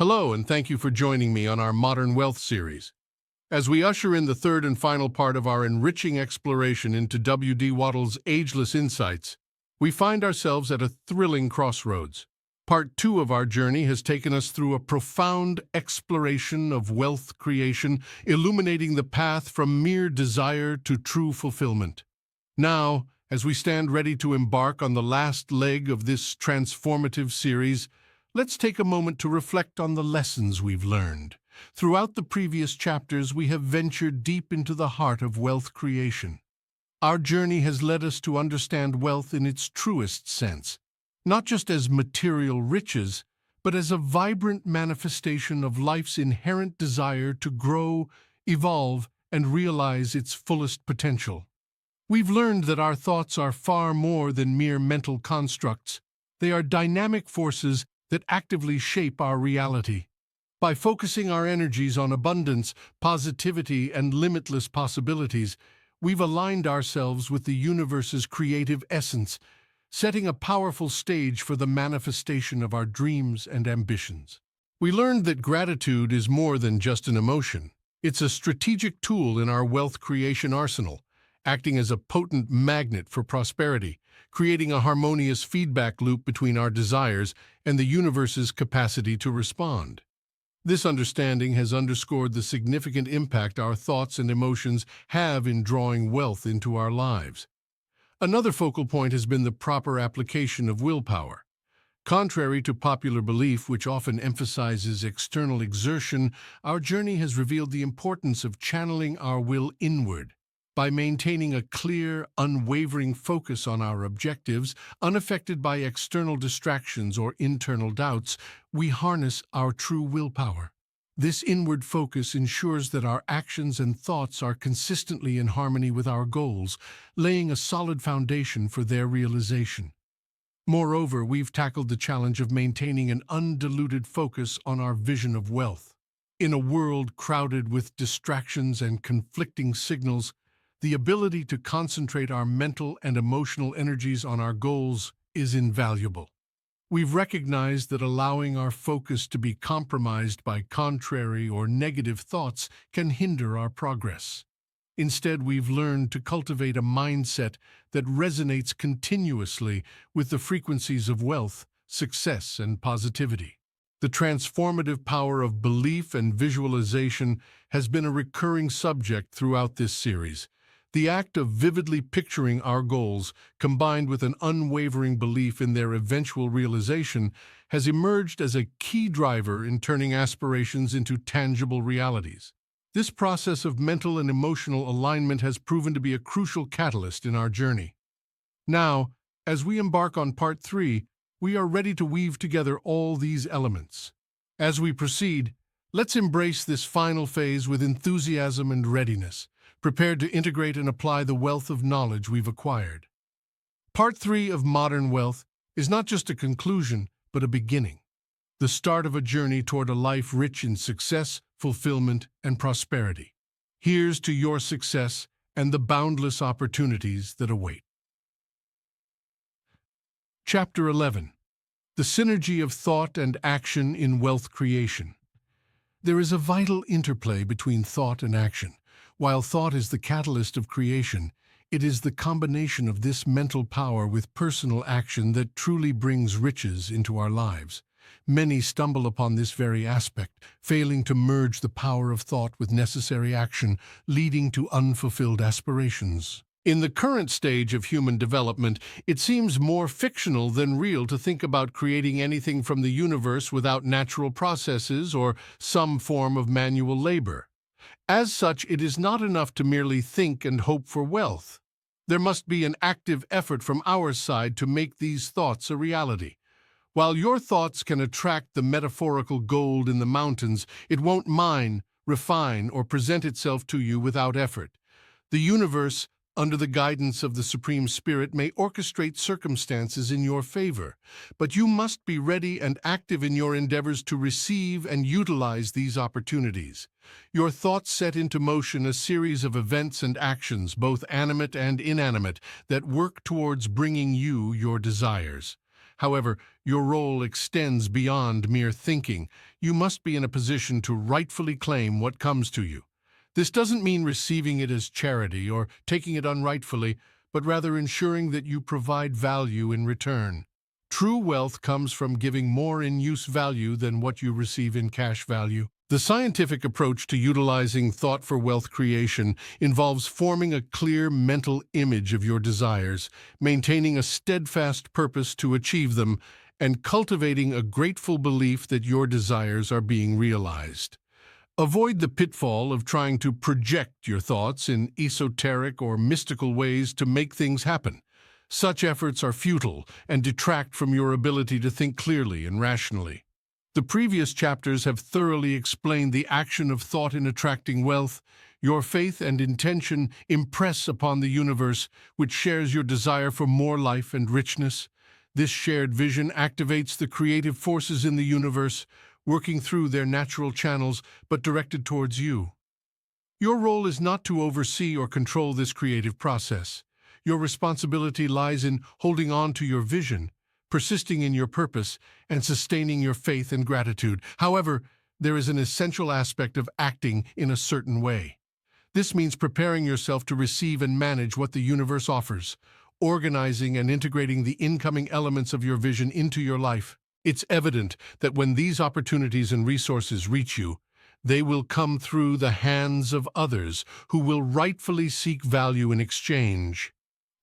Hello, and thank you for joining me on our Modern Wealth series. As we usher in the third and final part of our enriching exploration into W.D. Wattle's ageless insights, we find ourselves at a thrilling crossroads. Part 2 of our journey has taken us through a profound exploration of wealth creation, illuminating the path from mere desire to true fulfillment. Now, as we stand ready to embark on the last leg of this transformative series, let's take a moment to reflect on the lessons we've learned. Throughout the previous chapters, we have ventured deep into the heart of wealth creation. Our journey has led us to understand wealth in its truest sense, not just as material riches, but as a vibrant manifestation of life's inherent desire to grow, evolve, and realize its fullest potential. We've learned that our thoughts are far more than mere mental constructs. They are dynamic forces that actively shape our reality. By focusing our energies on abundance, positivity, and limitless possibilities, we've aligned ourselves with the universe's creative essence, setting a powerful stage for the manifestation of our dreams and ambitions. We learned that gratitude is more than just an emotion. It's a strategic tool in our wealth creation arsenal, acting as a potent magnet for prosperity, creating a harmonious feedback loop between our desires and the universe's capacity to respond. This understanding has underscored the significant impact our thoughts and emotions have in drawing wealth into our lives. Another focal point has been the proper application of willpower. Contrary to popular belief, which often emphasizes external exertion, our journey has revealed the importance of channeling our will inward. By maintaining a clear, unwavering focus on our objectives, unaffected by external distractions or internal doubts, we harness our true willpower. This inward focus ensures that our actions and thoughts are consistently in harmony with our goals, laying a solid foundation for their realization. Moreover, we've tackled the challenge of maintaining an undiluted focus on our vision of wealth. In a world crowded with distractions and conflicting signals, the ability to concentrate our mental and emotional energies on our goals is invaluable. We've recognized that allowing our focus to be compromised by contrary or negative thoughts can hinder our progress. Instead, we've learned to cultivate a mindset that resonates continuously with the frequencies of wealth, success, and positivity. The transformative power of belief and visualization has been a recurring subject throughout this series. The act of vividly picturing our goals, combined with an unwavering belief in their eventual realization, has emerged as a key driver in turning aspirations into tangible realities. This process of mental and emotional alignment has proven to be a crucial catalyst in our journey. Now, as we embark on Part 3, we are ready to weave together all these elements. As we proceed, let's embrace this final phase with enthusiasm and readiness, prepared to integrate and apply the wealth of knowledge we've acquired. Part 3 of Modern Wealth is not just a conclusion, but a beginning, the start of a journey toward a life rich in success, fulfillment, and prosperity. Here's to your success and the boundless opportunities that await. Chapter 11. The Synergy of Thought and Action in Wealth Creation. There is a vital interplay between thought and action. While thought is the catalyst of creation, it is the combination of this mental power with personal action that truly brings riches into our lives. Many stumble upon this very aspect, failing to merge the power of thought with necessary action, leading to unfulfilled aspirations. In the current stage of human development, it seems more fictional than real to think about creating anything from the universe without natural processes or some form of manual labor. As such, it is not enough to merely think and hope for wealth. There must be an active effort from our side to make these thoughts a reality. While your thoughts can attract the metaphorical gold in the mountains, it won't mine, refine, or present itself to you without effort. The universe, under the guidance of the Supreme Spirit, may orchestrate circumstances in your favor, but you must be ready and active in your endeavors to receive and utilize these opportunities. Your thoughts set into motion a series of events and actions, both animate and inanimate, that work towards bringing you your desires. However, your role extends beyond mere thinking. You must be in a position to rightfully claim what comes to you. This doesn't mean receiving it as charity or taking it unrightfully, but rather ensuring that you provide value in return. True wealth comes from giving more in use value than what you receive in cash value. The scientific approach to utilizing thought for wealth creation involves forming a clear mental image of your desires, maintaining a steadfast purpose to achieve them, and cultivating a grateful belief that your desires are being realized. Avoid the pitfall of trying to project your thoughts in esoteric or mystical ways to make things happen. Such efforts are futile and detract from your ability to think clearly and rationally. The previous chapters have thoroughly explained the action of thought in attracting wealth. Your faith and intention impress upon the universe, which shares your desire for more life and richness. This shared vision activates the creative forces in the universe, working through their natural channels but directed towards you. Your role is not to oversee or control this creative process. Your responsibility lies in holding on to your vision, persisting in your purpose, and sustaining your faith and gratitude. However, there is an essential aspect of acting in a certain way. This means preparing yourself to receive and manage what the universe offers, organizing and integrating the incoming elements of your vision into your life. It's evident that when these opportunities and resources reach you, they will come through the hands of others who will rightfully seek value in exchange.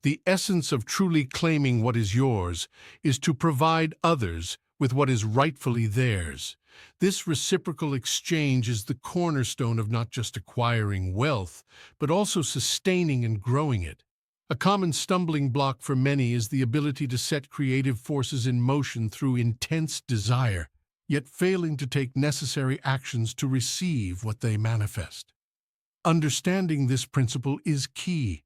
The essence of truly claiming what is yours is to provide others with what is rightfully theirs. This reciprocal exchange is the cornerstone of not just acquiring wealth, but also sustaining and growing it. A common stumbling block for many is the ability to set creative forces in motion through intense desire, yet failing to take necessary actions to receive what they manifest. Understanding this principle is key.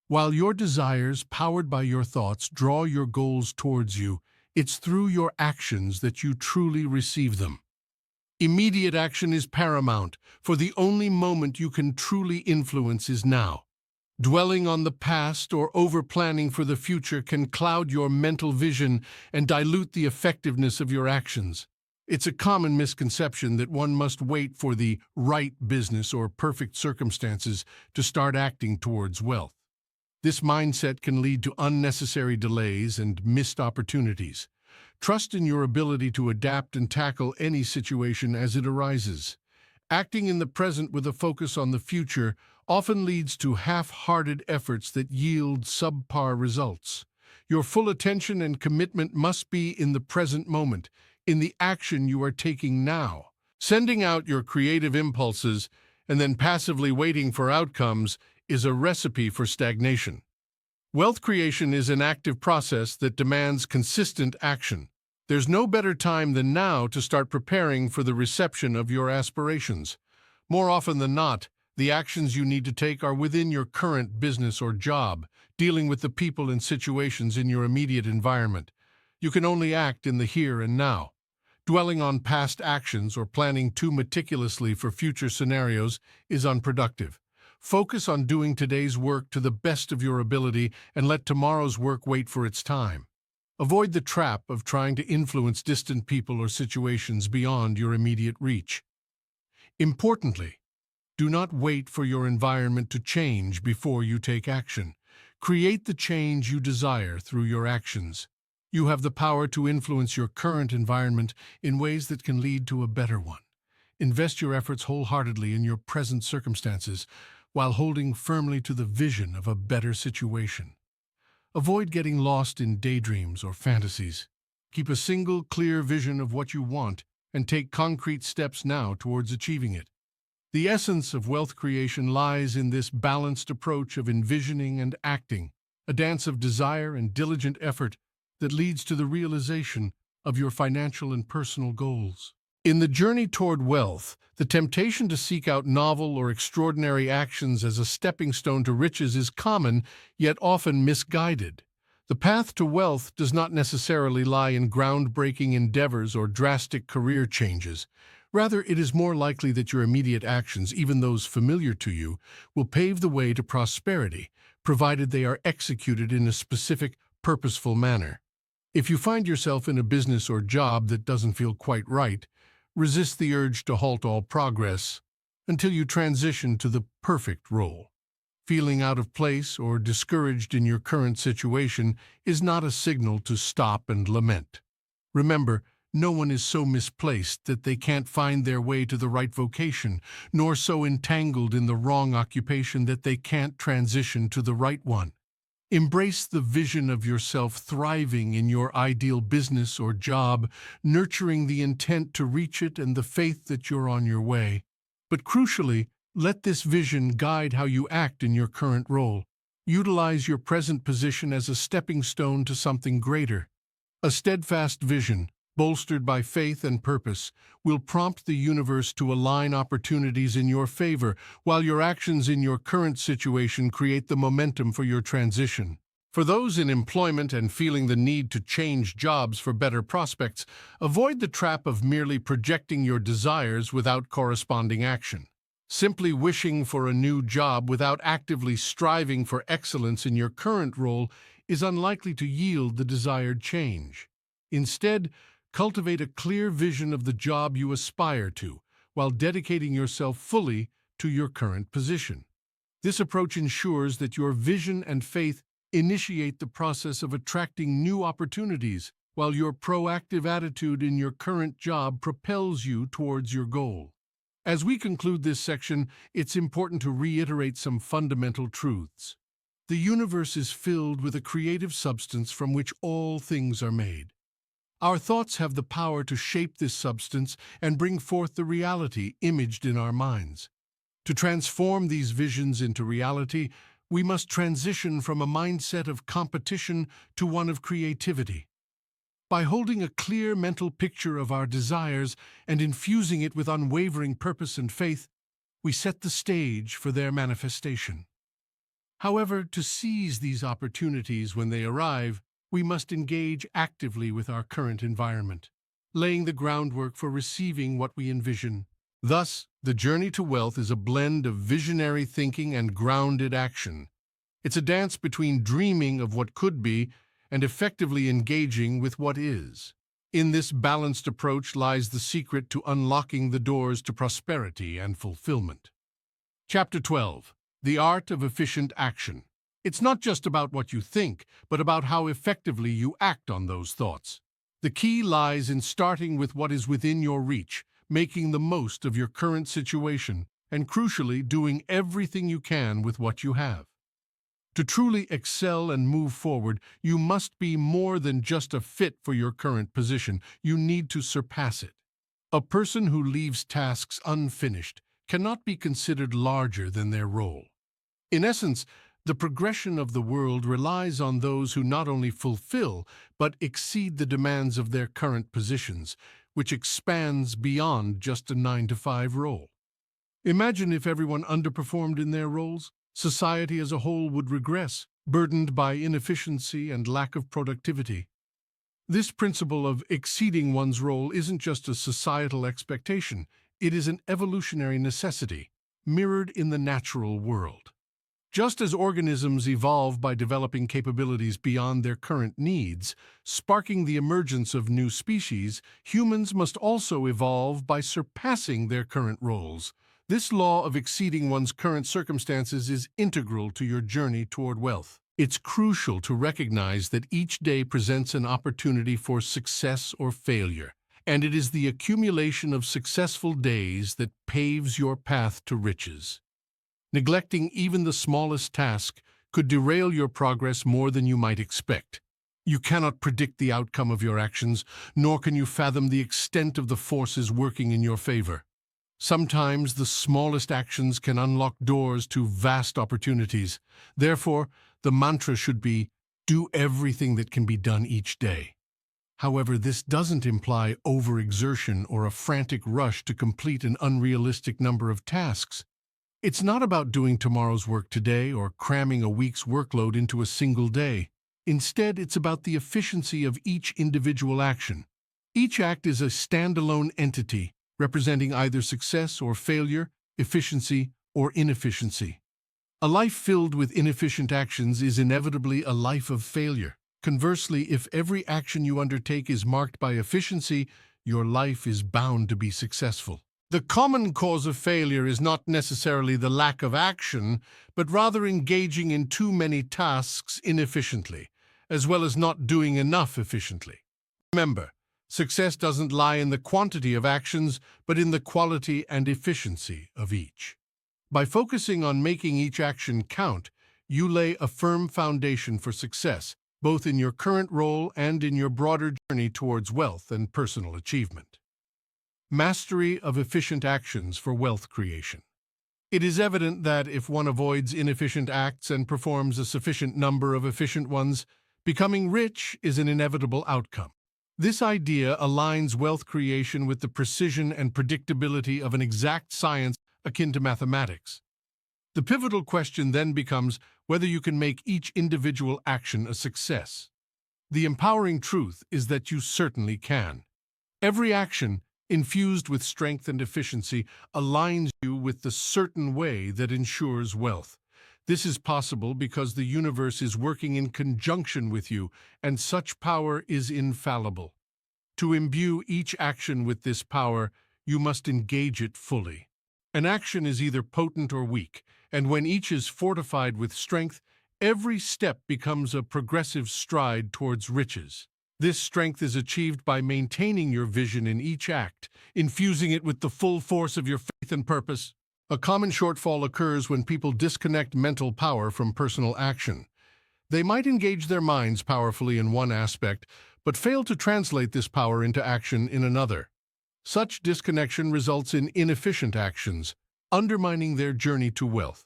While your desires, powered by your thoughts, draw your goals towards you, it's through your actions that you truly receive them. Immediate action is paramount, for the only moment you can truly influence is now. Dwelling on the past or over-planning for the future can cloud your mental vision and dilute the effectiveness of your actions. It's a common misconception that one must wait for the right business or perfect circumstances to start acting towards wealth. This mindset can lead to unnecessary delays and missed opportunities. Trust in your ability to adapt and tackle any situation as it arises. Acting in the present with a focus on the future often leads to half-hearted efforts that yield subpar results. Your full attention and commitment must be in the present moment, in the action you are taking now. Sending out your creative impulses and then passively waiting for outcomes is a recipe for stagnation. Wealth creation is an active process that demands consistent action. There's no better time than now to start preparing for the reception of your aspirations. More often than not, the actions you need to take are within your current business or job, dealing with the people and situations in your immediate environment. You can only act in the here and now. Dwelling on past actions or planning too meticulously for future scenarios is unproductive. Focus on doing today's work to the best of your ability and let tomorrow's work wait for its time. Avoid the trap of trying to influence distant people or situations beyond your immediate reach. Importantly, do not wait for your environment to change before you take action. Create the change you desire through your actions. You have the power to influence your current environment in ways that can lead to a better one. Invest your efforts wholeheartedly in your present circumstances, while holding firmly to the vision of a better situation. Avoid getting lost in daydreams or fantasies. Keep a single, clear vision of what you want and take concrete steps now towards achieving it. The essence of wealth creation lies in this balanced approach of envisioning and acting, a dance of desire and diligent effort that leads to the realization of your financial and personal goals. In the journey toward wealth, the temptation to seek out novel or extraordinary actions as a stepping stone to riches is common, yet often misguided. The path to wealth does not necessarily lie in groundbreaking endeavors or drastic career changes. Rather, it is more likely that your immediate actions, even those familiar to you, will pave the way to prosperity, provided they are executed in a specific, purposeful manner. If you find yourself in a business or job that doesn't feel quite right, resist the urge to halt all progress until you transition to the perfect role. Feeling out of place or discouraged in your current situation is not a signal to stop and lament. Remember, no one is so misplaced that they can't find their way to the right vocation, nor so entangled in the wrong occupation that they can't transition to the right one. Embrace the vision of yourself thriving in your ideal business or job, nurturing the intent to reach it and the faith that you're on your way. But crucially, let this vision guide how you act in your current role. Utilize your present position as a stepping stone to something greater. A steadfast vision, bolstered by faith and purpose, will prompt the universe to align opportunities in your favor, while your actions in your current situation create the momentum for your transition. For those in employment and feeling the need to change jobs for better prospects, avoid the trap of merely projecting your desires without corresponding action. Simply wishing for a new job without actively striving for excellence in your current role is unlikely to yield the desired change. Instead, cultivate a clear vision of the job you aspire to, while dedicating yourself fully to your current position. This approach ensures that your vision and faith initiate the process of attracting new opportunities, while your proactive attitude in your current job propels you towards your goal. As we conclude this section, it's important to reiterate some fundamental truths. The universe is filled with a creative substance from which all things are made. Our thoughts have the power to shape this substance and bring forth the reality imaged in our minds. To transform these visions into reality, we must transition from a mindset of competition to one of creativity. By holding a clear mental picture of our desires and infusing it with unwavering purpose and faith, we set the stage for their manifestation. However, to seize these opportunities when they arrive, we must engage actively with our current environment, laying the groundwork for receiving what we envision. Thus, the journey to wealth is a blend of visionary thinking and grounded action. It's a dance between dreaming of what could be and effectively engaging with what is. In this balanced approach lies the secret to unlocking the doors to prosperity and fulfillment. Chapter 12. The Art of Efficient Action. It's not just about what you think, but about how effectively you act on those thoughts. The key lies in starting with what is within your reach, making the most of your current situation, and crucially, doing everything you can with what you have. To truly excel and move forward, you must be more than just a fit for your current position. You need to surpass it. A person who leaves tasks unfinished cannot be considered larger than their role. In essence, the progression of the world relies on those who not only fulfill but exceed the demands of their current positions, which expands beyond just a 9-to-5 role. Imagine if everyone underperformed in their roles. Society as a whole would regress, burdened by inefficiency and lack of productivity. This principle of exceeding one's role isn't just a societal expectation, it is an evolutionary necessity, mirrored in the natural world. Just as organisms evolve by developing capabilities beyond their current needs, sparking the emergence of new species, humans must also evolve by surpassing their current roles. This law of exceeding one's current circumstances is integral to your journey toward wealth. It's crucial to recognize that each day presents an opportunity for success or failure, and it is the accumulation of successful days that paves your path to riches. Neglecting even the smallest task could derail your progress more than you might expect. You cannot predict the outcome of your actions, nor can you fathom the extent of the forces working in your favor. Sometimes the smallest actions can unlock doors to vast opportunities. Therefore, the mantra should be, do everything that can be done each day. However, this doesn't imply overexertion or a frantic rush to complete an unrealistic number of tasks. It's not about doing tomorrow's work today or cramming a week's workload into a single day. Instead, it's about the efficiency of each individual action. Each act is a standalone entity, representing either success or failure, efficiency or inefficiency. A life filled with inefficient actions is inevitably a life of failure. Conversely, if every action you undertake is marked by efficiency, your life is bound to be successful. The common cause of failure is not necessarily the lack of action, but rather engaging in too many tasks inefficiently, as well as not doing enough efficiently. Remember, success doesn't lie in the quantity of actions, but in the quality and efficiency of each. By focusing on making each action count, you lay a firm foundation for success, both in your current role and in your broader journey towards wealth and personal achievement. Mastery of efficient actions for wealth creation. It is evident that if one avoids inefficient acts and performs a sufficient number of efficient ones, becoming rich is an inevitable outcome. This idea aligns wealth creation with the precision and predictability of an exact science akin to mathematics. The pivotal question then becomes whether you can make each individual action a success. The empowering truth is that you certainly can. Every action, infused with strength and efficiency, aligns you with the certain way that ensures wealth. This is possible because the universe is working in conjunction with you, and such power is infallible. To imbue each action with this power, you must engage it fully. An action is either potent or weak, and when each is fortified with strength, every step becomes a progressive stride towards riches. This strength is achieved by maintaining your vision in each act, infusing it with the full force of your faith and purpose. A common shortfall occurs when people disconnect mental power from personal action. They might engage their minds powerfully in one aspect, but fail to translate this power into action in another. Such disconnection results in inefficient actions, undermining their journey to wealth.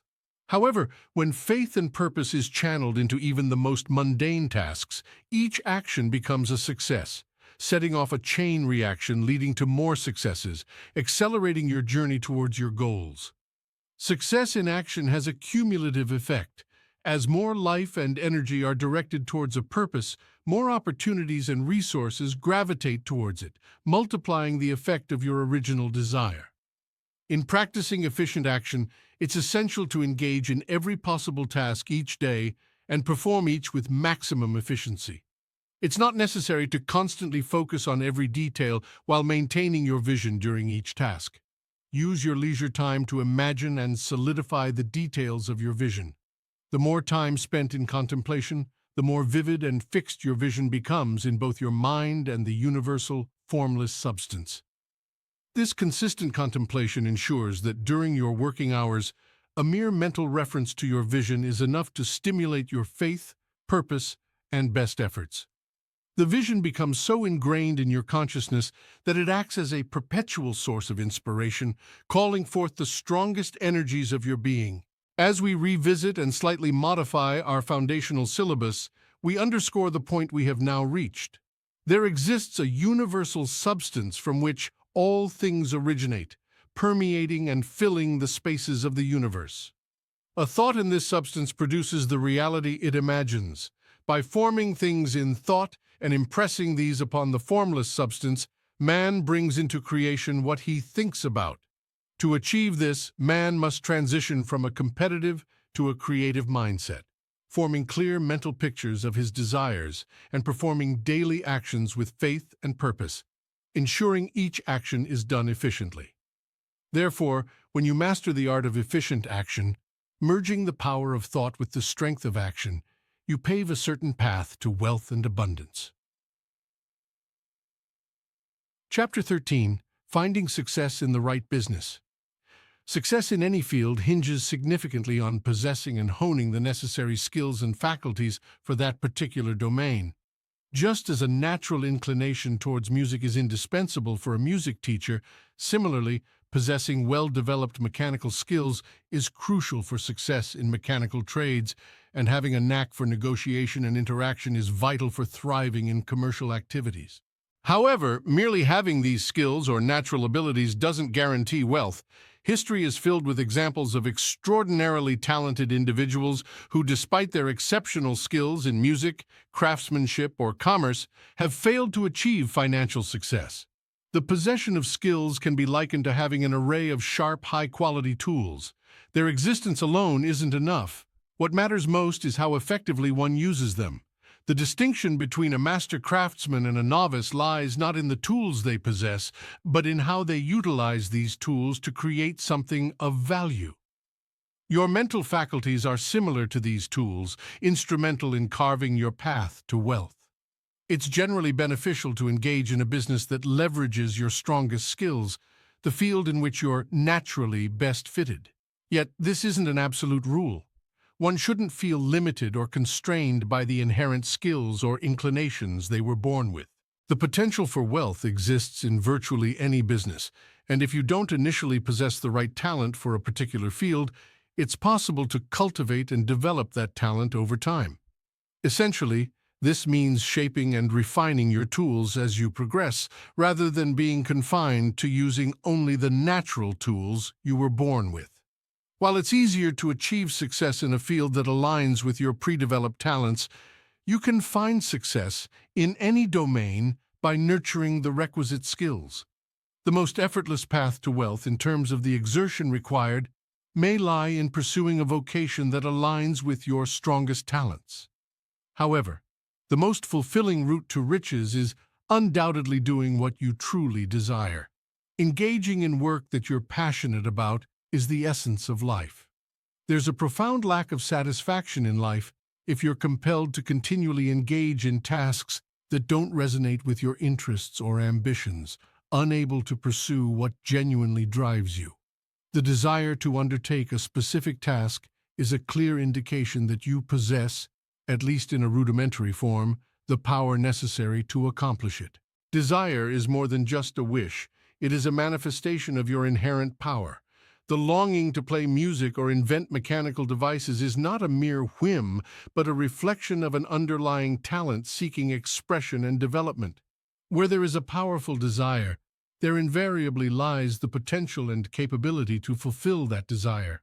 However, when faith and purpose is channeled into even the most mundane tasks, each action becomes a success, setting off a chain reaction leading to more successes, accelerating your journey towards your goals. Success in action has a cumulative effect. As more life and energy are directed towards a purpose, more opportunities and resources gravitate towards it, multiplying the effect of your original desire. In practicing efficient action, it's essential to engage in every possible task each day and perform each with maximum efficiency. It's not necessary to constantly focus on every detail while maintaining your vision during each task. Use your leisure time to imagine and solidify the details of your vision. The more time spent in contemplation, the more vivid and fixed your vision becomes in both your mind and the universal, formless substance. This consistent contemplation ensures that during your working hours, a mere mental reference to your vision is enough to stimulate your faith, purpose, and best efforts. The vision becomes so ingrained in your consciousness that it acts as a perpetual source of inspiration, calling forth the strongest energies of your being. As we revisit and slightly modify our foundational syllabus, we underscore the point we have now reached. There exists a universal substance from which all things originate, permeating and filling the spaces of the universe. A thought in this substance produces the reality it imagines. By forming things in thought and impressing these upon the formless substance, man brings into creation what he thinks about. To achieve this, man must transition from a competitive to a creative mindset, forming clear mental pictures of his desires and performing daily actions with faith and purpose, ensuring each action is done efficiently. Therefore, when you master the art of efficient action, merging the power of thought with the strength of action, you pave a certain path to wealth and abundance. Chapter 13. Finding Success in the Right Business. Success in any field hinges significantly on possessing and honing the necessary skills and faculties for that particular domain. Just as a natural inclination towards music is indispensable for a music teacher, similarly, possessing well-developed mechanical skills is crucial for success in mechanical trades, and having a knack for negotiation and interaction is vital for thriving in commercial activities. However, merely having these skills or natural abilities doesn't guarantee wealth. History is filled with examples of extraordinarily talented individuals who, despite their exceptional skills in music, craftsmanship, or commerce, have failed to achieve financial success. The possession of skills can be likened to having an array of sharp, high-quality tools. Their existence alone isn't enough. What matters most is how effectively one uses them. The distinction between a master craftsman and a novice lies not in the tools they possess, but in how they utilize these tools to create something of value. Your mental faculties are similar to these tools, instrumental in carving your path to wealth. It's generally beneficial to engage in a business that leverages your strongest skills, the field in which you're naturally best fitted. Yet, this isn't an absolute rule. One shouldn't feel limited or constrained by the inherent skills or inclinations they were born with. The potential for wealth exists in virtually any business, and if you don't initially possess the right talent for a particular field, it's possible to cultivate and develop that talent over time. Essentially, this means shaping and refining your tools as you progress, rather than being confined to using only the natural tools you were born with. While it's easier to achieve success in a field that aligns with your pre-developed talents, you can find success in any domain by nurturing the requisite skills. The most effortless path to wealth in terms of the exertion required may lie in pursuing a vocation that aligns with your strongest talents. However, the most fulfilling route to riches is undoubtedly doing what you truly desire. Engaging in work that you're passionate about is the essence of life. There's a profound lack of satisfaction in life if you're compelled to continually engage in tasks that don't resonate with your interests or ambitions, unable to pursue what genuinely drives you. The desire to undertake a specific task is a clear indication that you possess, at least in a rudimentary form, the power necessary to accomplish it. Desire is more than just a wish. It is a manifestation of your inherent power. The longing to play music or invent mechanical devices is not a mere whim, but a reflection of an underlying talent seeking expression and development. Where there is a powerful desire, there invariably lies the potential and capability to fulfill that desire.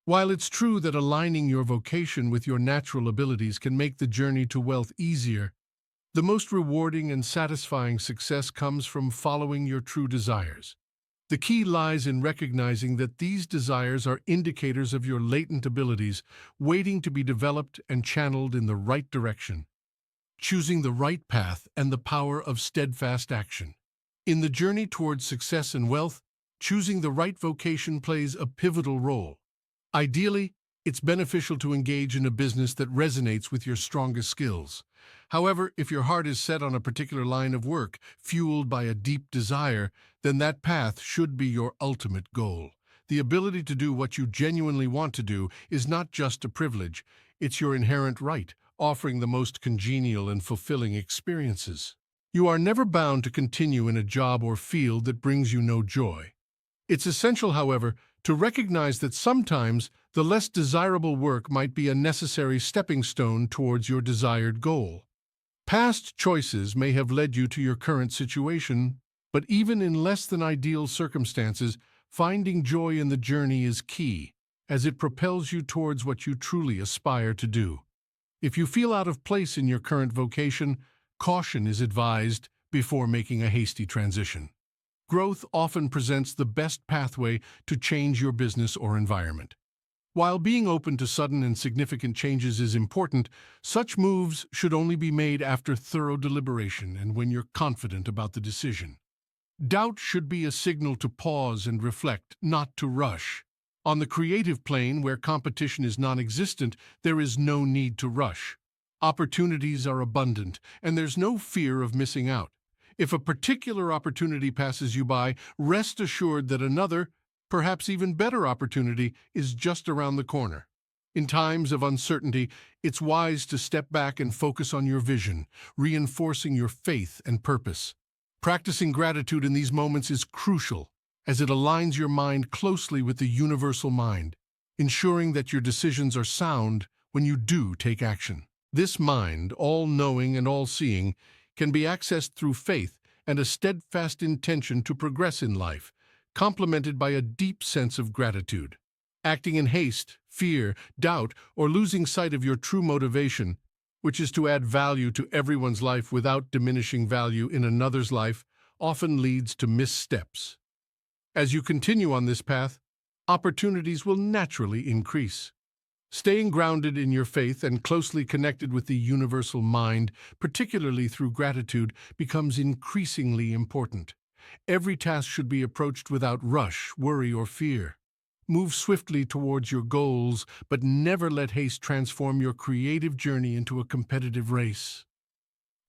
While it's true that aligning your vocation with your natural abilities can make the journey to wealth easier, the most rewarding and satisfying success comes from following your true desires. The key lies in recognizing that these desires are indicators of your latent abilities, waiting to be developed and channeled in the right direction. Choosing the right path and the power of steadfast action. In the journey towards success and wealth, choosing the right vocation plays a pivotal role. Ideally, it's beneficial to engage in a business that resonates with your strongest skills. However, if your heart is set on a particular line of work, fueled by a deep desire, then that path should be your ultimate goal. The ability to do what you genuinely want to do is not just a privilege, it's your inherent right, offering the most congenial and fulfilling experiences. You are never bound to continue in a job or field that brings you no joy. It's essential, however, to recognize that sometimes the less desirable work might be a necessary stepping stone towards your desired goal. Past choices may have led you to your current situation, but even in less than ideal circumstances, finding joy in the journey is key, as it propels you towards what you truly aspire to do. If you feel out of place in your current vocation, caution is advised before making a hasty transition. Growth often presents the best pathway to change your business or environment. While being open to sudden and significant changes is important, such moves should only be made after thorough deliberation and when you're confident about the decision. Doubt should be a signal to pause and reflect, not to rush. On the creative plane, where competition is non-existent, there is no need to rush. Opportunities are abundant, and there's no fear of missing out. If a particular opportunity passes you by, rest assured that another, perhaps even better opportunity, is just around the corner. In times of uncertainty, it's wise to step back and focus on your vision, reinforcing your faith and purpose. Practicing gratitude in these moments is crucial, as it aligns your mind closely with the universal mind, ensuring that your decisions are sound when you do take action. This mind, all-knowing and all-seeing, can be accessed through faith and a steadfast intention to progress in life, complemented by a deep sense of gratitude. Acting in haste, fear, doubt, or losing sight of your true motivation, which is to add value to everyone's life without diminishing value in another's life, often leads to missteps. As you continue on this path, opportunities will naturally increase. Staying grounded in your faith and closely connected with the universal mind, particularly through gratitude, becomes increasingly important. Every task should be approached without rush, worry, or fear. Move swiftly towards your goals, but never let haste transform your creative journey into a competitive race.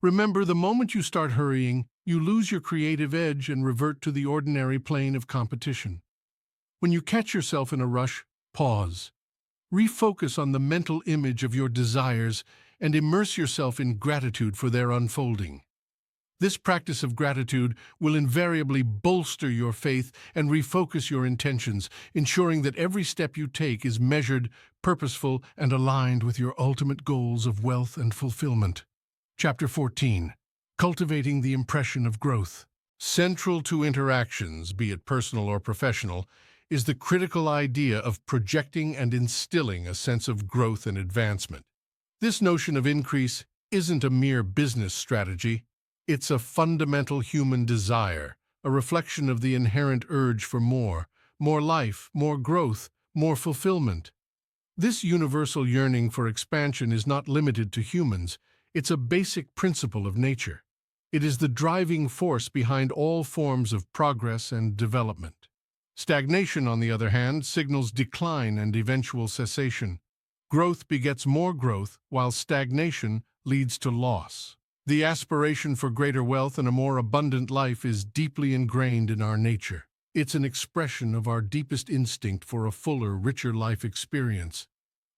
Remember, the moment you start hurrying, you lose your creative edge and revert to the ordinary plane of competition. When you catch yourself in a rush, pause. Refocus on the mental image of your desires and immerse yourself in gratitude for their unfolding. This practice of gratitude will invariably bolster your faith and refocus your intentions, ensuring that every step you take is measured, purposeful, and aligned with your ultimate goals of wealth and fulfillment. Chapter 14. Cultivating the Impression of Growth. Central to interactions, be it personal or professional, is the critical idea of projecting and instilling a sense of growth and advancement. This notion of increase isn't a mere business strategy. It's a fundamental human desire, a reflection of the inherent urge for more life, more growth, more fulfillment. This universal yearning for expansion is not limited to humans. It's a basic principle of nature. It is the driving force behind all forms of progress and development. Stagnation, on the other hand, signals decline and eventual cessation. Growth begets more growth, while stagnation leads to loss. The aspiration for greater wealth and a more abundant life is deeply ingrained in our nature. It's an expression of our deepest instinct for a fuller, richer life experience.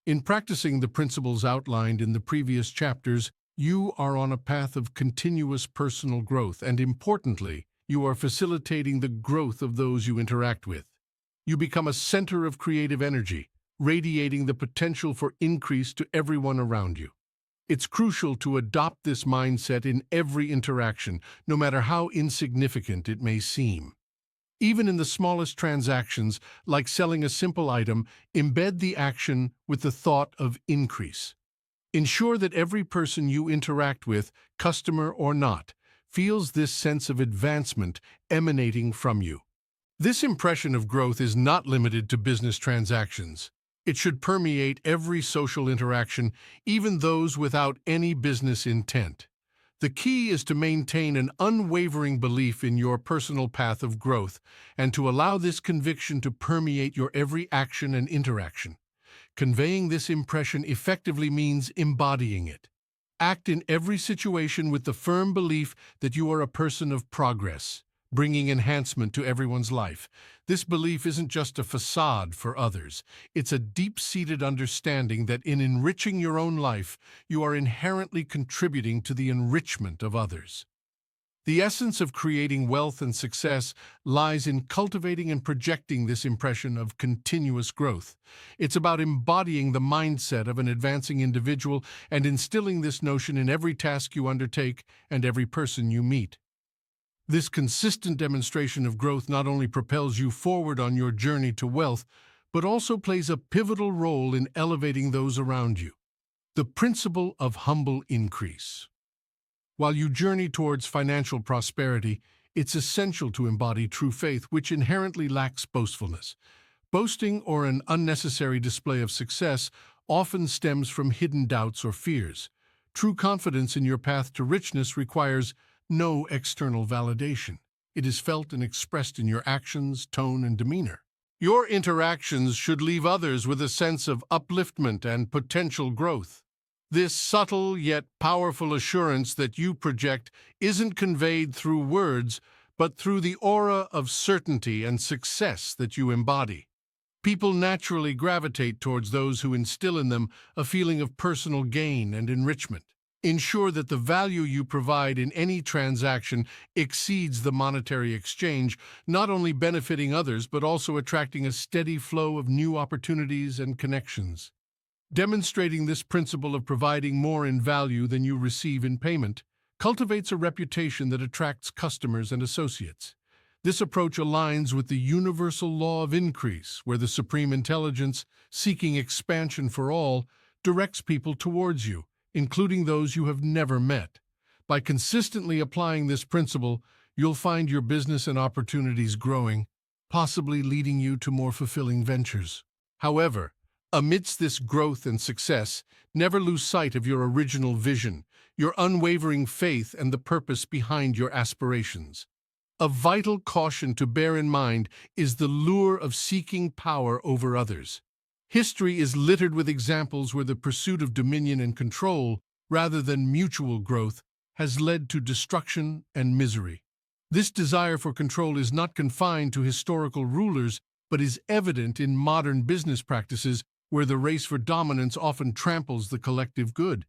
In practicing the principles outlined in the previous chapters, you are on a path of continuous personal growth, and importantly, you are facilitating the growth of those you interact with. You become a center of creative energy, radiating the potential for increase to everyone around you. It's crucial to adopt this mindset in every interaction, no matter how insignificant it may seem. Even in the smallest transactions, like selling a simple item, embed the action with the thought of increase. Ensure that every person you interact with, customer or not, feels this sense of advancement emanating from you. This impression of growth is not limited to business transactions. It should permeate every social interaction, even those without any business intent. The key is to maintain an unwavering belief in your personal path of growth and to allow this conviction to permeate your every action and interaction. Conveying this impression effectively means embodying it. Act in every situation with the firm belief that you are a person of progress, bringing enhancement to everyone's life. This belief isn't just a facade for others. It's a deep-seated understanding that in enriching your own life, you are inherently contributing to the enrichment of others. The essence of creating wealth and success lies in cultivating and projecting this impression of continuous growth. It's about embodying the mindset of an advancing individual and instilling this notion in every task you undertake and every person you meet. This consistent demonstration of growth not only propels you forward on your journey to wealth, but also plays a pivotal role in elevating those around you. The principle of humble increase. While you journey towards financial prosperity, it's essential to embody true faith, which inherently lacks boastfulness. Boasting or an unnecessary display of success often stems from hidden doubts or fears. True confidence in your path to richness requires no external validation. It is felt and expressed in your actions, tone, and demeanor. Your interactions should leave others with a sense of upliftment and potential growth. This subtle yet powerful assurance that you project isn't conveyed through words, but through the aura of certainty and success that you embody. People naturally gravitate towards those who instill in them a feeling of personal gain and enrichment. Ensure that the value you provide in any transaction exceeds the monetary exchange, not only benefiting others but also attracting a steady flow of new opportunities and connections. Demonstrating this principle of providing more in value than you receive in payment cultivates a reputation that attracts customers and associates. This approach aligns with the universal law of increase, where the supreme intelligence, seeking expansion for all, directs people towards you, including those you have never met. By consistently applying this principle, you'll find your business and opportunities growing, possibly leading you to more fulfilling ventures. However, Amidst this growth and success, never lose sight of your original vision, your unwavering faith, and the purpose behind your aspirations. A vital caution to bear in mind is the lure of seeking power over others. History is littered with examples where the pursuit of dominion and control, rather than mutual growth, has led to destruction and misery. This desire for control is not confined to historical rulers, but is evident in modern business practices where the race for dominance often tramples the collective good.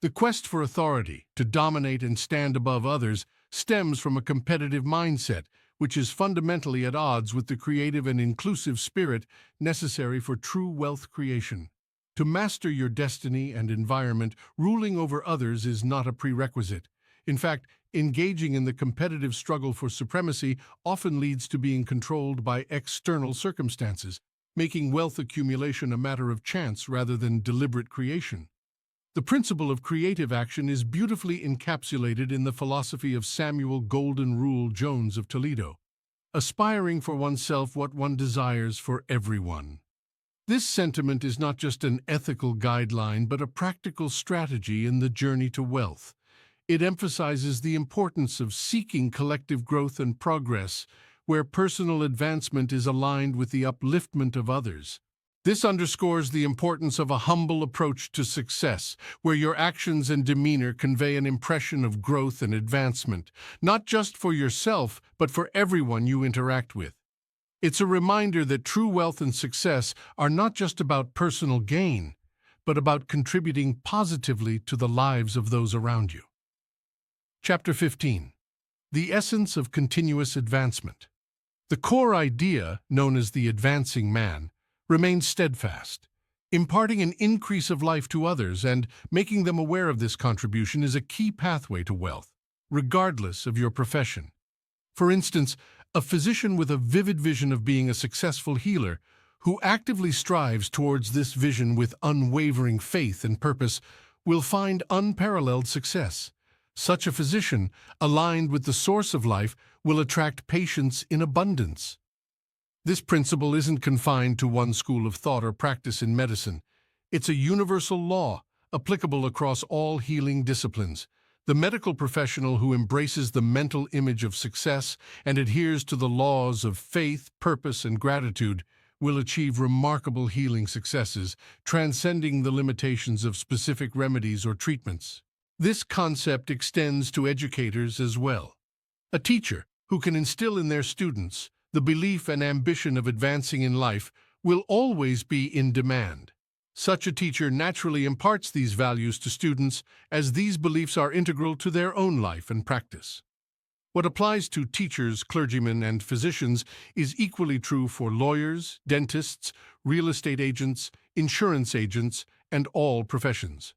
The quest for authority, to dominate and stand above others, stems from a competitive mindset, which is fundamentally at odds with the creative and inclusive spirit necessary for true wealth creation. To master your destiny and environment, ruling over others is not a prerequisite. In fact, engaging in the competitive struggle for supremacy often leads to being controlled by external circumstances, making wealth accumulation a matter of chance rather than deliberate creation. The principle of creative action is beautifully encapsulated in the philosophy of Samuel Golden Rule Jones of Toledo, aspiring for oneself what one desires for everyone. This sentiment is not just an ethical guideline, but a practical strategy in the journey to wealth. It emphasizes the importance of seeking collective growth and progress, where personal advancement is aligned with the upliftment of others. This underscores the importance of a humble approach to success, where your actions and demeanor convey an impression of growth and advancement, not just for yourself, but for everyone you interact with. It's a reminder that true wealth and success are not just about personal gain, but about contributing positively to the lives of those around you. Chapter 15. The Essence of Continuous Advancement. The core idea, known as the advancing man, remains steadfast. Imparting an increase of life to others and making them aware of this contribution is a key pathway to wealth, regardless of your profession. For instance, a physician with a vivid vision of being a successful healer, who actively strives towards this vision with unwavering faith and purpose, will find unparalleled success. Such a physician, aligned with the source of life, will attract patients in abundance. This principle isn't confined to one school of thought or practice in medicine. It's a universal law, applicable across all healing disciplines. The medical professional who embraces the mental image of success and adheres to the laws of faith, purpose, and gratitude will achieve remarkable healing successes, transcending the limitations of specific remedies or treatments. This concept extends to educators as well. A teacher who can instill in their students the belief and ambition of advancing in life will always be in demand. Such a teacher naturally imparts these values to students, as these beliefs are integral to their own life and practice. What applies to teachers, clergymen, and physicians is equally true for lawyers, dentists, real estate agents, insurance agents, and all professions.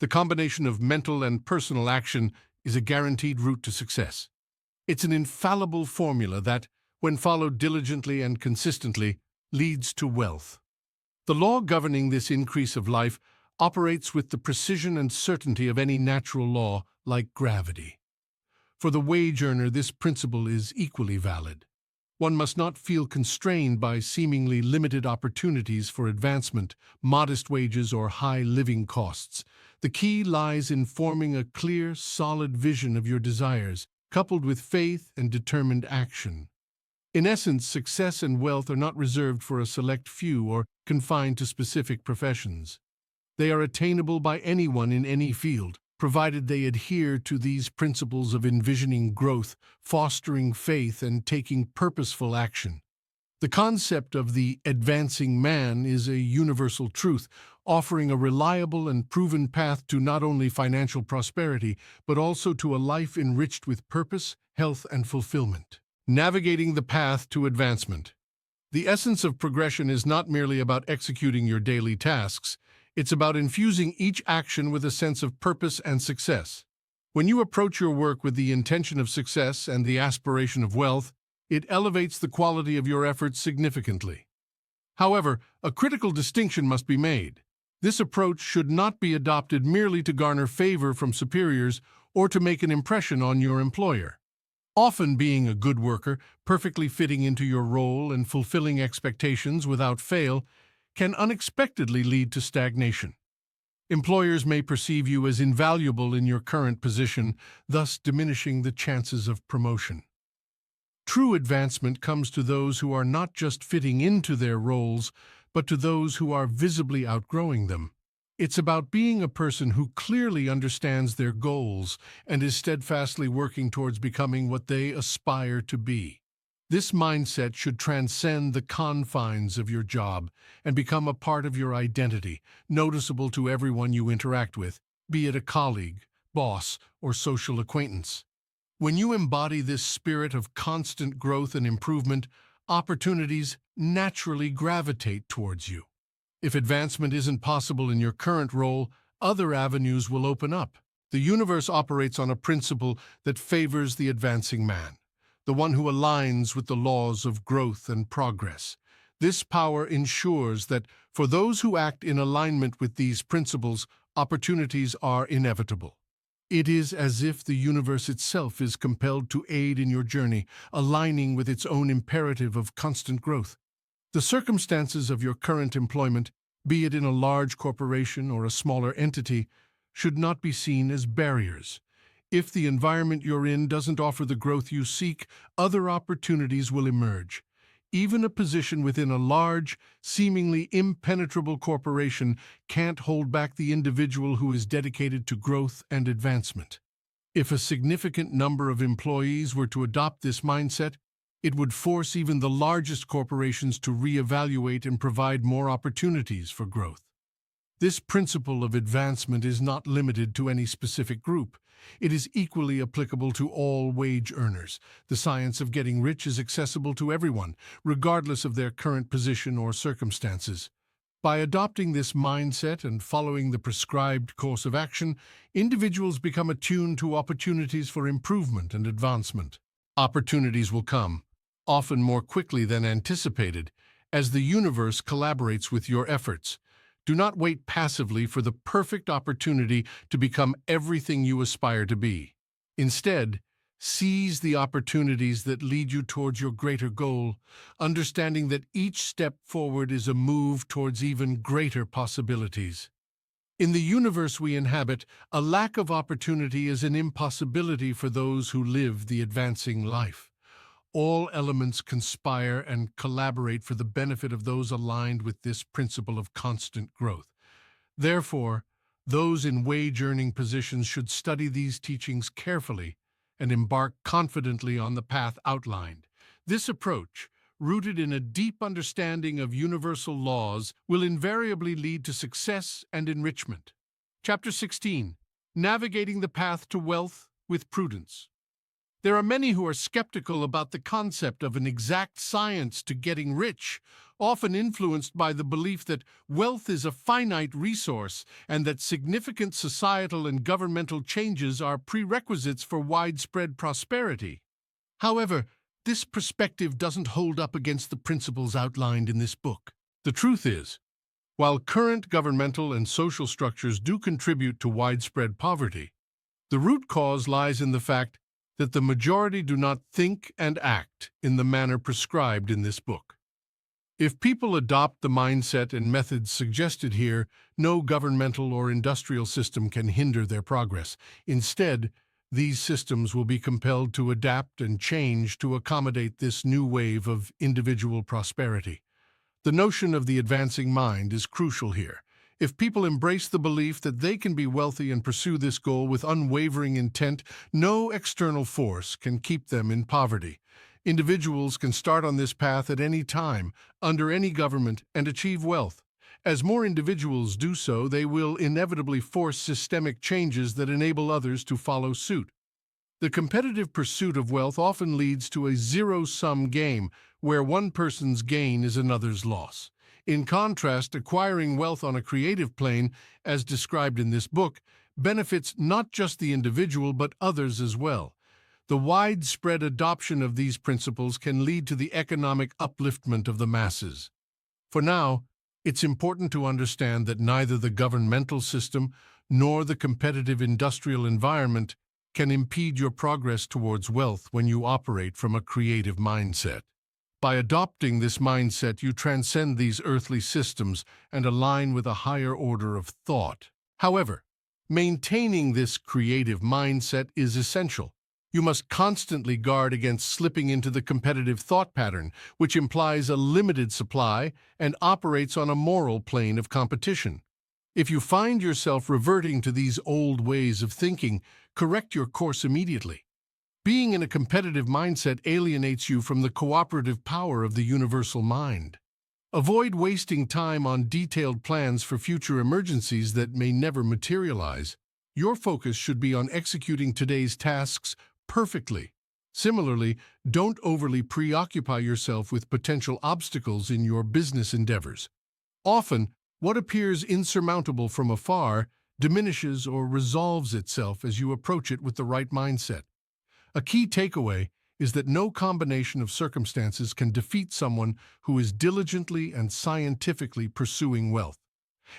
The combination of mental and personal action is a guaranteed route to success. It's an infallible formula that, when followed diligently and consistently, leads to wealth. The law governing this increase of life operates with the precision and certainty of any natural law, like gravity. For the wage earner, this principle is equally valid. One must not feel constrained by seemingly limited opportunities for advancement, modest wages, or high living costs. The key lies in forming a clear, solid vision of your desires, coupled with faith and determined action. In essence, success and wealth are not reserved for a select few or confined to specific professions. They are attainable by anyone in any field, provided they adhere to these principles of envisioning growth, fostering faith, and taking purposeful action. The concept of the advancing man is a universal truth, offering a reliable and proven path to not only financial prosperity, but also to a life enriched with purpose, health, and fulfillment. Navigating the path to advancement. The essence of progression is not merely about executing your daily tasks, it's about infusing each action with a sense of purpose and success. When you approach your work with the intention of success and the aspiration of wealth, it elevates the quality of your efforts significantly. However, a critical distinction must be made. This approach should not be adopted merely to garner favor from superiors or to make an impression on your employer. Often being a good worker, perfectly fitting into your role and fulfilling expectations without fail, can unexpectedly lead to stagnation. Employers may perceive you as invaluable in your current position, thus diminishing the chances of promotion. True advancement comes to those who are not just fitting into their roles, but to those who are visibly outgrowing them. It's about being a person who clearly understands their goals and is steadfastly working towards becoming what they aspire to be. This mindset should transcend the confines of your job and become a part of your identity, noticeable to everyone you interact with, be it a colleague, boss, or social acquaintance. When you embody this spirit of constant growth and improvement, opportunities naturally gravitate towards you. If advancement isn't possible in your current role, other avenues will open up. The universe operates on a principle that favors the advancing man, the one who aligns with the laws of growth and progress. This power ensures that for those who act in alignment with these principles, opportunities are inevitable. It is as if the universe itself is compelled to aid in your journey, aligning with its own imperative of constant growth. The circumstances of your current employment, be it in a large corporation or a smaller entity, should not be seen as barriers. If the environment you're in doesn't offer the growth you seek, other opportunities will emerge. Even a position within a large, seemingly impenetrable corporation can't hold back the individual who is dedicated to growth and advancement. If a significant number of employees were to adopt this mindset, it would force even the largest corporations to reevaluate and provide more opportunities for growth. This principle of advancement is not limited to any specific group. It is equally applicable to all wage earners. The science of getting rich is accessible to everyone, regardless of their current position or circumstances. By adopting this mindset and following the prescribed course of action, individuals become attuned to opportunities for improvement and advancement. Opportunities will come, often more quickly than anticipated, as the universe collaborates with your efforts. Do not wait passively for the perfect opportunity to become everything you aspire to be. Instead, seize the opportunities that lead you towards your greater goal, understanding that each step forward is a move towards even greater possibilities. In the universe we inhabit, a lack of opportunity is an impossibility for those who live the advancing life. All elements conspire and collaborate for the benefit of those aligned with this principle of constant growth. Therefore, those in wage-earning positions should study these teachings carefully and embark confidently on the path outlined. This approach, rooted in a deep understanding of universal laws, will invariably lead to success and enrichment. Chapter 16. Navigating the Path to Wealth with Prudence. There are many who are skeptical about the concept of an exact science to getting rich, often influenced by the belief that wealth is a finite resource and that significant societal and governmental changes are prerequisites for widespread prosperity. However, this perspective doesn't hold up against the principles outlined in this book. The truth is, while current governmental and social structures do contribute to widespread poverty, the root cause lies in the fact that the majority do not think and act in the manner prescribed in this book. If people adopt the mindset and methods suggested here, no governmental or industrial system can hinder their progress. Instead, these systems will be compelled to adapt and change to accommodate this new wave of individual prosperity. The notion of the advancing mind is crucial here. If people embrace the belief that they can be wealthy and pursue this goal with unwavering intent, no external force can keep them in poverty. Individuals can start on this path at any time, under any government, and achieve wealth. As more individuals do so, they will inevitably force systemic changes that enable others to follow suit. The competitive pursuit of wealth often leads to a zero-sum game, where one person's gain is another's loss. In contrast, acquiring wealth on a creative plane, as described in this book, benefits not just the individual but others as well. The widespread adoption of these principles can lead to the economic upliftment of the masses. For now, it's important to understand that neither the governmental system nor the competitive industrial environment can impede your progress towards wealth when you operate from a creative mindset. By adopting this mindset, you transcend these earthly systems and align with a higher order of thought. However, maintaining this creative mindset is essential. You must constantly guard against slipping into the competitive thought pattern, which implies a limited supply and operates on a moral plane of competition. If you find yourself reverting to these old ways of thinking, correct your course immediately. Being in a competitive mindset alienates you from the cooperative power of the universal mind. Avoid wasting time on detailed plans for future emergencies that may never materialize. Your focus should be on executing today's tasks perfectly. Similarly, don't overly preoccupy yourself with potential obstacles in your business endeavors. Often, what appears insurmountable from afar diminishes or resolves itself as you approach it with the right mindset. A key takeaway is that no combination of circumstances can defeat someone who is diligently and scientifically pursuing wealth.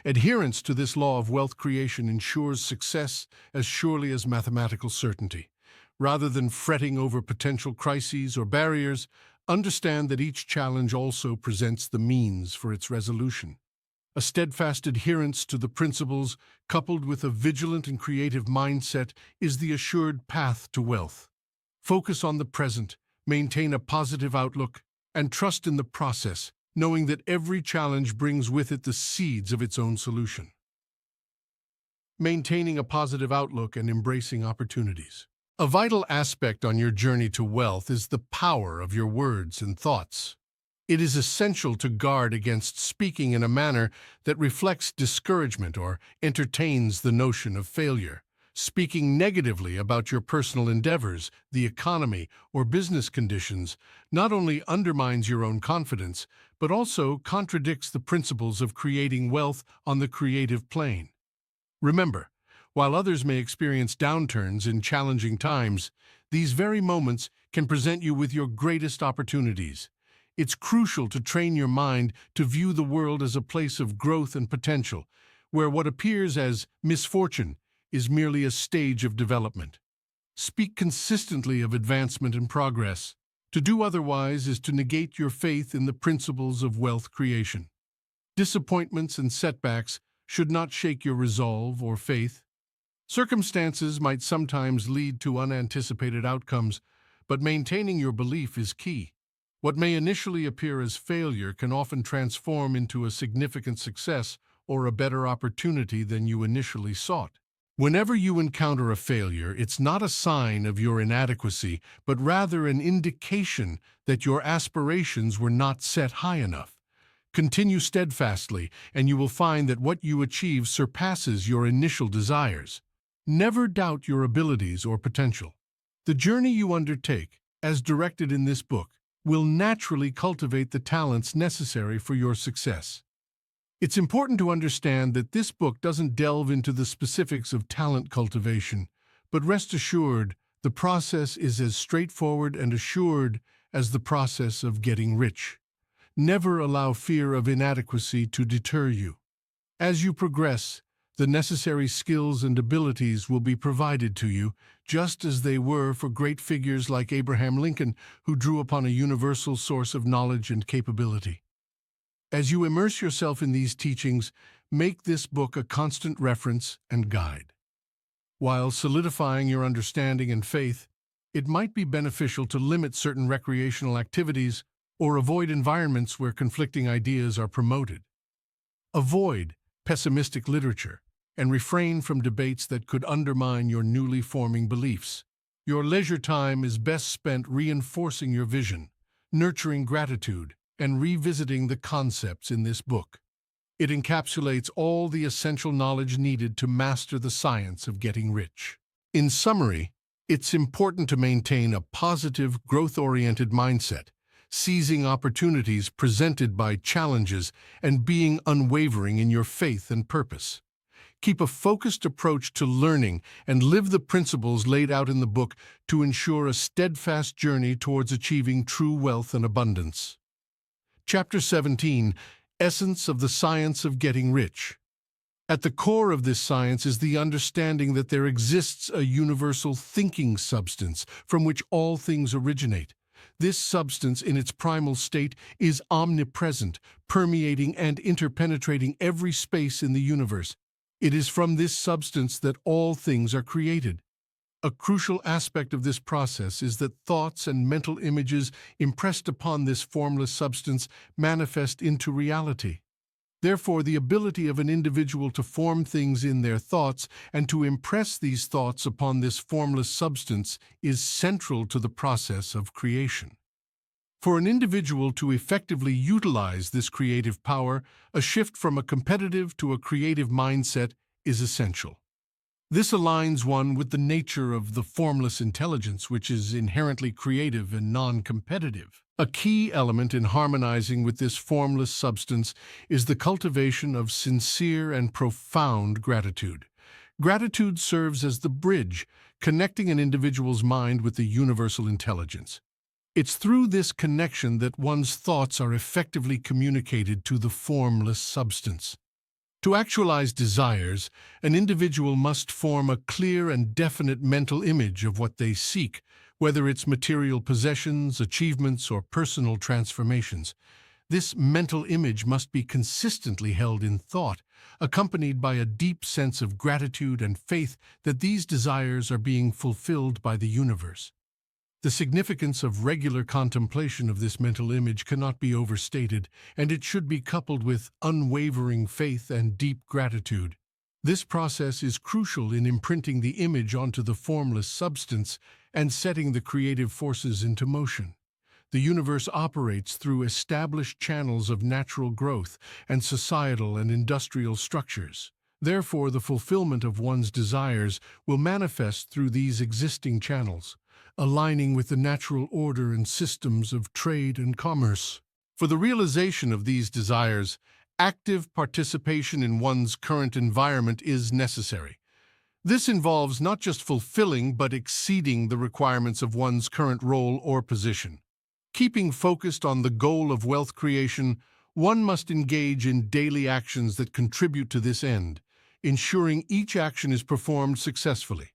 Adherence to this law of wealth creation ensures success as surely as mathematical certainty. Rather than fretting over potential crises or barriers, understand that each challenge also presents the means for its resolution. A steadfast adherence to the principles, coupled with a vigilant and creative mindset, is the assured path to wealth. Focus on the present, maintain a positive outlook, and trust in the process, knowing that every challenge brings with it the seeds of its own solution. Maintaining a positive outlook and embracing opportunities. A vital aspect on your journey to wealth is the power of your words and thoughts. It is essential to guard against speaking in a manner that reflects discouragement or entertains the notion of failure. Speaking negatively about your personal endeavors, the economy, or business conditions not only undermines your own confidence, but also contradicts the principles of creating wealth on the creative plane. Remember, while others may experience downturns in challenging times, these very moments can present you with your greatest opportunities. It's crucial to train your mind to view the world as a place of growth and potential, where what appears as misfortune is merely a stage of development. Speak consistently of advancement and progress. To do otherwise is to negate your faith in the principles of wealth creation. Disappointments and setbacks should not shake your resolve or faith. Circumstances might sometimes lead to unanticipated outcomes, but maintaining your belief is key. What may initially appear as failure can often transform into a significant success or a better opportunity than you initially sought. Whenever you encounter a failure, it's not a sign of your inadequacy, but rather an indication that your aspirations were not set high enough. Continue steadfastly, and you will find that what you achieve surpasses your initial desires. Never doubt your abilities or potential. The journey you undertake, as directed in this book, will naturally cultivate the talents necessary for your success. It's important to understand that this book doesn't delve into the specifics of talent cultivation, but rest assured, the process is as straightforward and assured as the process of getting rich. Never allow fear of inadequacy to deter you. As you progress, the necessary skills and abilities will be provided to you, just as they were for great figures like Abraham Lincoln, who drew upon a universal source of knowledge and capability. As you immerse yourself in these teachings, make this book a constant reference and guide. While solidifying your understanding and faith, it might be beneficial to limit certain recreational activities or avoid environments where conflicting ideas are promoted. Avoid pessimistic literature and refrain from debates that could undermine your newly forming beliefs. Your leisure time is best spent reinforcing your vision, nurturing gratitude, and revisiting the concepts in this book. It encapsulates all the essential knowledge needed to master the science of getting rich. In summary, it's important to maintain a positive, growth-oriented mindset, seizing opportunities presented by challenges and being unwavering in your faith and purpose. Keep a focused approach to learning and live the principles laid out in the book to ensure a steadfast journey towards achieving true wealth and abundance. Chapter 17, Essence of the Science of Getting Rich. At the core of this science is the understanding that there exists a universal thinking substance from which all things originate. This substance in its primal state is omnipresent, permeating and interpenetrating every space in the universe. It is from this substance that all things are created. A crucial aspect of this process is that thoughts and mental images impressed upon this formless substance manifest into reality. Therefore, the ability of an individual to form things in their thoughts and to impress these thoughts upon this formless substance is central to the process of creation. For an individual to effectively utilize this creative power, a shift from a competitive to a creative mindset is essential. This aligns one with the nature of the formless intelligence, which is inherently creative and non-competitive. A key element in harmonizing with this formless substance is the cultivation of sincere and profound gratitude. Gratitude serves as the bridge, connecting an individual's mind with the universal intelligence. It's through this connection that one's thoughts are effectively communicated to the formless substance. To actualize desires, an individual must form a clear and definite mental image of what they seek, whether it's material possessions, achievements, or personal transformations. This mental image must be consistently held in thought, accompanied by a deep sense of gratitude and faith that these desires are being fulfilled by the universe. The significance of regular contemplation of this mental image cannot be overstated, and it should be coupled with unwavering faith and deep gratitude. This process is crucial in imprinting the image onto the formless substance and setting the creative forces into motion. The universe operates through established channels of natural growth and societal and industrial structures. Therefore, the fulfillment of one's desires will manifest through these existing channels, aligning with the natural order and systems of trade and commerce. For the realization of these desires, active participation in one's current environment is necessary. This involves not just fulfilling but exceeding the requirements of one's current role or position. Keeping focused on the goal of wealth creation, one must engage in daily actions that contribute to this end, ensuring each action is performed successfully.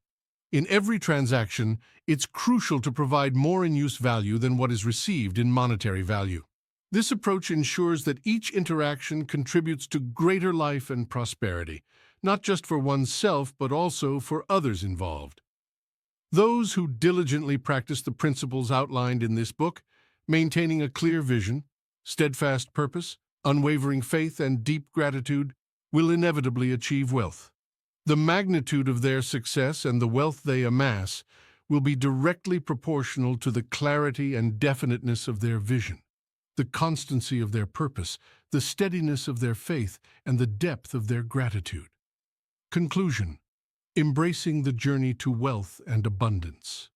In every transaction, it's crucial to provide more in-use value than what is received in monetary value. This approach ensures that each interaction contributes to greater life and prosperity, not just for oneself but also for others involved. Those who diligently practice the principles outlined in this book, maintaining a clear vision, steadfast purpose, unwavering faith, and deep gratitude, will inevitably achieve wealth. The magnitude of their success and the wealth they amass will be directly proportional to the clarity and definiteness of their vision, the constancy of their purpose, the steadiness of their faith, and the depth of their gratitude. Conclusion: embracing the journey to wealth and abundance.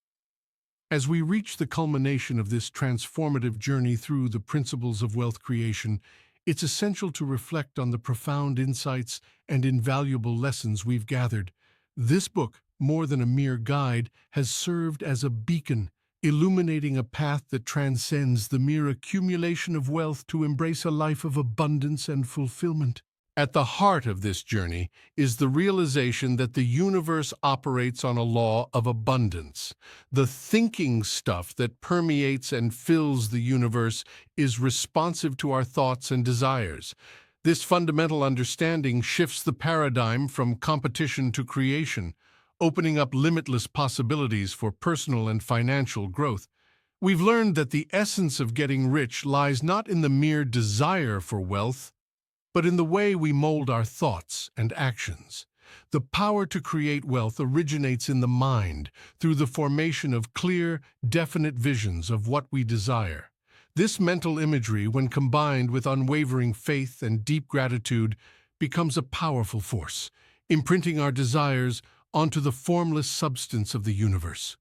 As we reach the culmination of this transformative journey through the principles of wealth creation, it's essential to reflect on the profound insights and invaluable lessons we've gathered. This book, more than a mere guide, has served as a beacon, illuminating a path that transcends the mere accumulation of wealth to embrace a life of abundance and fulfillment. At the heart of this journey is the realization that the universe operates on a law of abundance. The thinking stuff that permeates and fills the universe is responsive to our thoughts and desires. This fundamental understanding shifts the paradigm from competition to creation, opening up limitless possibilities for personal and financial growth. We've learned that the essence of getting rich lies not in the mere desire for wealth, but in the way we mold our thoughts and actions. The power to create wealth originates in the mind through the formation of clear, definite visions of what we desire. This mental imagery, when combined with unwavering faith and deep gratitude, becomes a powerful force, imprinting our desires onto the formless substance of the universe.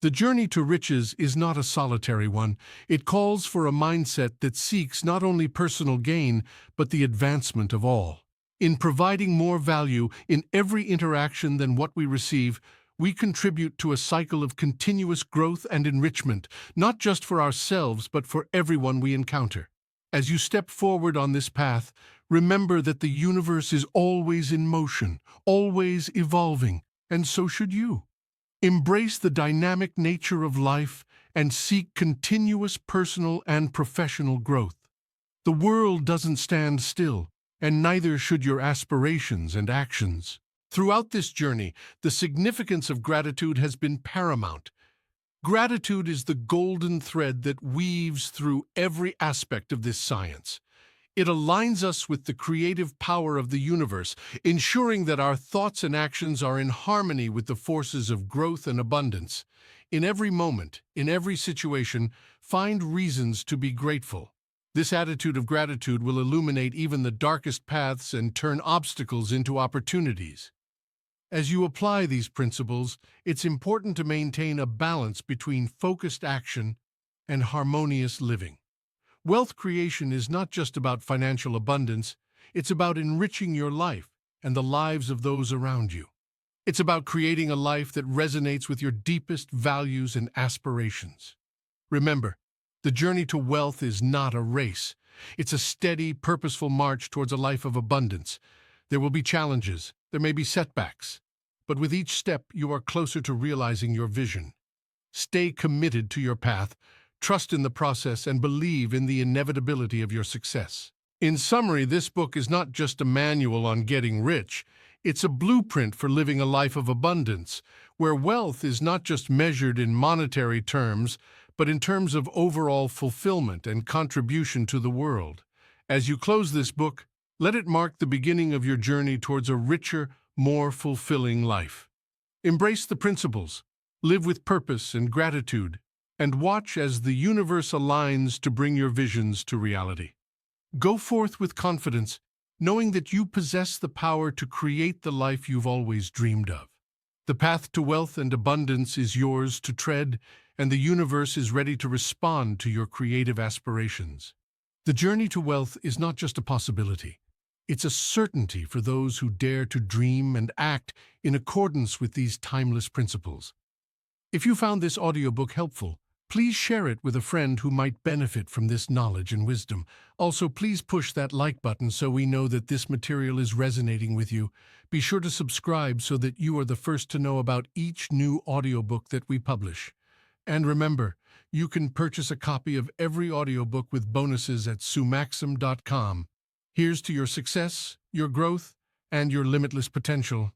The journey to riches is not a solitary one. It calls for a mindset that seeks not only personal gain, but the advancement of all. In providing more value in every interaction than what we receive, we contribute to a cycle of continuous growth and enrichment, not just for ourselves, but for everyone we encounter. As you step forward on this path, remember that the universe is always in motion, always evolving, and so should you. Embrace the dynamic nature of life and seek continuous personal and professional growth. The world doesn't stand still, and neither should your aspirations and actions. Throughout this journey, the significance of gratitude has been paramount. Gratitude is the golden thread that weaves through every aspect of this science. It aligns us with the creative power of the universe, ensuring that our thoughts and actions are in harmony with the forces of growth and abundance. In every moment, in every situation, find reasons to be grateful. This attitude of gratitude will illuminate even the darkest paths and turn obstacles into opportunities. As you apply these principles, it's important to maintain a balance between focused action and harmonious living. Wealth creation is not just about financial abundance, it's about enriching your life and the lives of those around you. It's about creating a life that resonates with your deepest values and aspirations. Remember, the journey to wealth is not a race. It's a steady, purposeful march towards a life of abundance. There will be challenges, there may be setbacks, but with each step you are closer to realizing your vision. Stay committed to your path, trust in the process, and believe in the inevitability of your success. In summary, this book is not just a manual on getting rich, it's a blueprint for living a life of abundance, where wealth is not just measured in monetary terms, but in terms of overall fulfillment and contribution to the world. As you close this book, let it mark the beginning of your journey towards a richer, more fulfilling life. Embrace the principles, live with purpose and gratitude, and watch as the universe aligns to bring your visions to reality. Go forth with confidence, knowing that you possess the power to create the life you've always dreamed of. The path to wealth and abundance is yours to tread, and the universe is ready to respond to your creative aspirations. The journey to wealth is not just a possibility. It's a certainty for those who dare to dream and act in accordance with these timeless principles. If you found this audiobook helpful, please share it with a friend who might benefit from this knowledge and wisdom. Also, please push that like button so we know that this material is resonating with you. Be sure to subscribe so that you are the first to know about each new audiobook that we publish. And remember, you can purchase a copy of every audiobook with bonuses at sumaxim.com. Here's to your success, your growth, and your limitless potential.